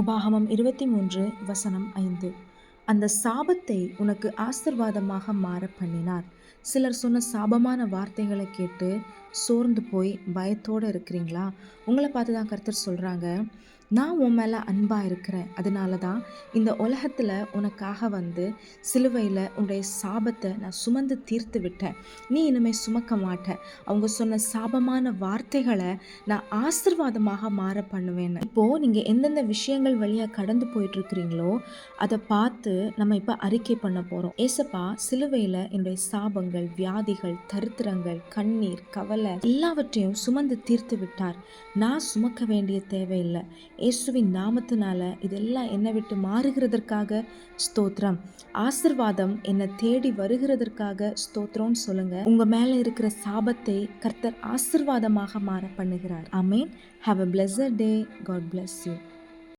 உபாகமம் 23:5. அந்த சாபத்தை உனக்கு ஆசீர்வாதமாக மாற பண்ணினார். சிலர் சொன்ன சாபமான வார்த்தைகளை கேட்டு சோர்ந்து போய் பயத்தோடு இருக்கிறீங்களா? உங்களை பார்த்து தான் கர்த்தர் சொல்கிறாங்க, நான் உன் மேலே அன்பாக இருக்கிறேன். அதனால தான் இந்த உலகத்தில் உனக்காக வந்து சிலுவையில் உன்னுடைய சாபத்தை நான் சுமந்து தீர்த்து விட்டேன். நீ இனிமேல் சுமக்க மாட்டேன். அவங்க சொன்ன சாபமான வார்த்தைகளை நான் ஆசீர்வாதமாக மாற பண்ணுவேன்னு. இப்போது நீங்கள் எந்தெந்த விஷயங்கள் வழியாக கடந்து போயிட்டுருக்கிறீங்களோ அதை பார்த்து நம்ம இப்போ அறிக்கை பண்ண போகிறோம். ஏசப்பா, சிலுவையில் என்னுடைய சாபங்கள், வியாதிகள், தரித்திரங்கள், கண்ணீர், கவலை எல்லாவற்றையும் சுமந்து தீர்த்து விட்டார். நான் சுமக்க வேண்டிய தேவையில்லை. இயேசுவின் நாமத்தினால இதெல்லாம் என்னை விட்டு மாறுகிறதற்காக ஸ்தோத்திரம். ஆசீர்வாதம் என்னை தேடி வருகிறதற்காக ஸ்தோத்திரம்னு சொல்லுங்க. உங்க மேல இருக்கிற சாபத்தை கர்த்தர் ஆசீர்வாதமாக மாற பண்ணுகிறார். ஆமென். Have a blessed day. God bless you.